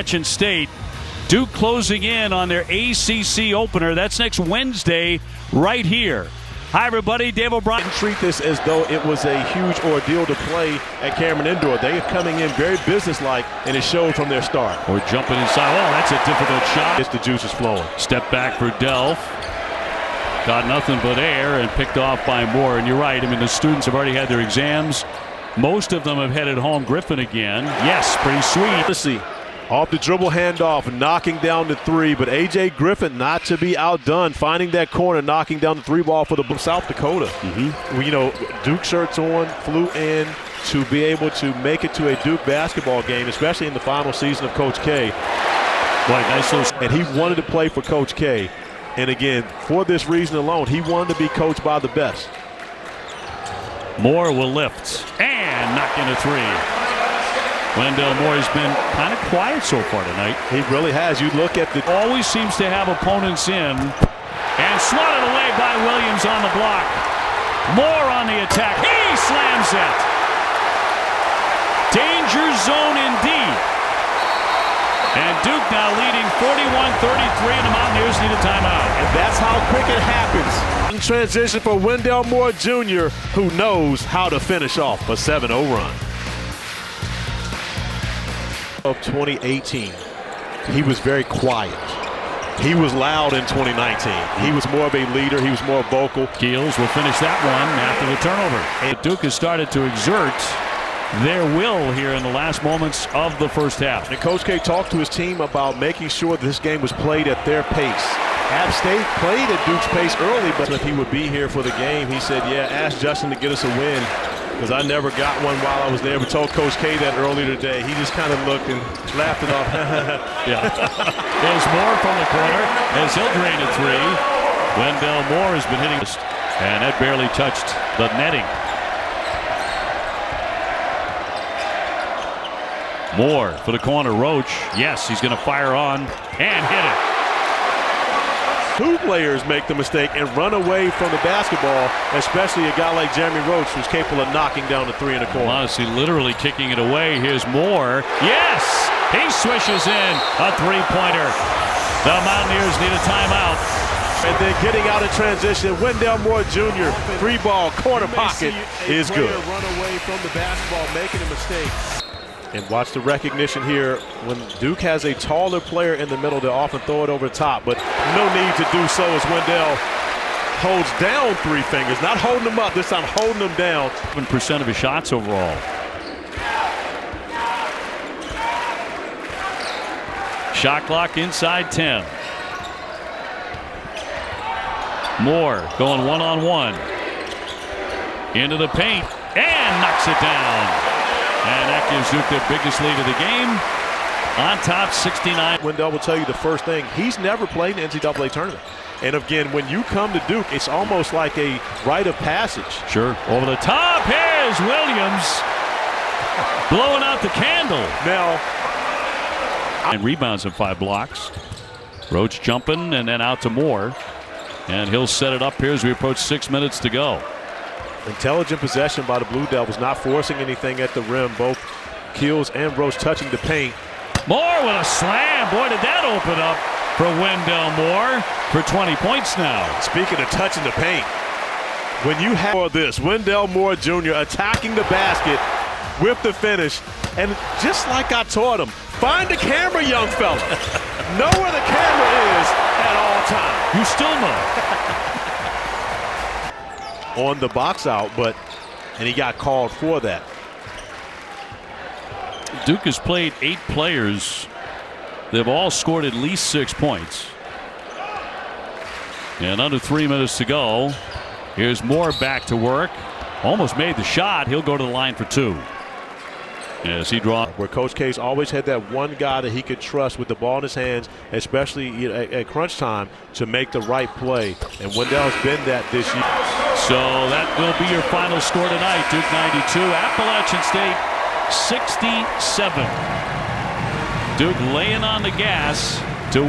Appalachian State. Duke closing in on their ACC opener. That's next Wednesday right here. Hi, everybody. Dave O'Brien. Treat this as though it was a huge ordeal to play at Cameron Indoor. They are coming in very businesslike, and it showed from their start. Or jumping inside. Oh, that's a difficult shot. It's the juice is flowing. Step back for Delph. Got nothing but air and picked off by Moore. And you're right. I mean, the students have already had their exams. Most of them have headed home. Griffin again. Yes, pretty sweet. Let's see. Off the dribble handoff, knocking down the three, but A.J. Griffin not to be outdone, finding that corner, knocking down the three ball for the South Dakota. You know, Duke shirts on, flew in to be able to make it to a Duke basketball game, especially in the final season of Coach K. Boy, nice little. And he wanted to play for Coach K. And again, for this reason alone, he wanted to be coached by the best. Moore will lift and knock in a three. Wendell Moore has been kind of quiet so far tonight. He really has. You look at the... Always seems to have opponents in. And swatted away by Williams on the block. Moore on the attack. He slams it. Danger zone indeed. And Duke now leading 41-33, and the Mountaineers need a timeout. And that's how quick it happens. In transition for Wendell Moore Jr., who knows how to finish off a 7-0 run. Of 2018, he was very quiet. He was loud in 2019. He was more of a leader. He was more vocal. Keels will finish that one after the turnover. And Duke has started to exert their will here in the last moments of the first half. And Coach K talked to his team about making sure this game was played at their pace. App State played at Duke's pace early, but if he would be here for the game, he said, yeah, ask Justin to get us a win. Because I never got one while I was there. We told Coach K that earlier today. He just kind of looked and laughed it off. Yeah. There's Moore from the corner as he'll drain a three. Wendell Moore has been hitting, and that barely touched the netting. Moore for the corner. Roach. Yes, he's going to fire on and hit it. Two players make the mistake and run away from the basketball, especially a guy like Jeremy Roach, who's capable of knocking down the three in the corner. Honestly, literally kicking it away. Here's Moore. Yes! He swishes in a three-pointer. The Mountaineers need a timeout. And then getting out of transition, Wendell Moore Jr. Free ball, corner pocket is good. Run away from the basketball, making a mistake. And watch the recognition here. When Duke has a taller player in the middle, they'll often throw it over the top, but no need to do so as Wendell holds down three fingers. Not holding them up, this time holding them down. 7% of his shots overall. Shot clock inside 10. Moore going one-on-one. Into the paint and knocks it down. And that gives Duke their biggest lead of the game. On top, 69. Wendell will tell you the first thing, he's never played in the NCAA tournament. And again, when you come to Duke, it's almost like a rite of passage. Sure. Over the top, here's Williams. Blowing out the candle. Now. And rebounds and 5 blocks. Roach jumping and then out to Moore. And he'll set it up here as we approach 6 minutes to go. Intelligent possession by the Blue Devils, not forcing anything at the rim. Both Keels and Roach touching the paint. Moore with a slam. Boy, did that open up for Wendell Moore for 20 points now. Speaking of touching the paint, when you have this, Wendell Moore Jr. attacking the basket with the finish, and just like I taught him, find the camera, young fella. Know where the camera is at all times. You still know. On the box out, and he got called for that. Duke has played 8 players. They've all scored at least 6 points. And under 3 minutes to go. Here's Moore back to work. Almost made the shot. He'll go to the line for 2. As he draws. Where Coach K's always had that one guy that he could trust with the ball in his hands, especially at crunch time, to make the right play. And Wendell's been that this year. So that will be your final score tonight. Duke 92, Appalachian State 67. Duke laying on the gas.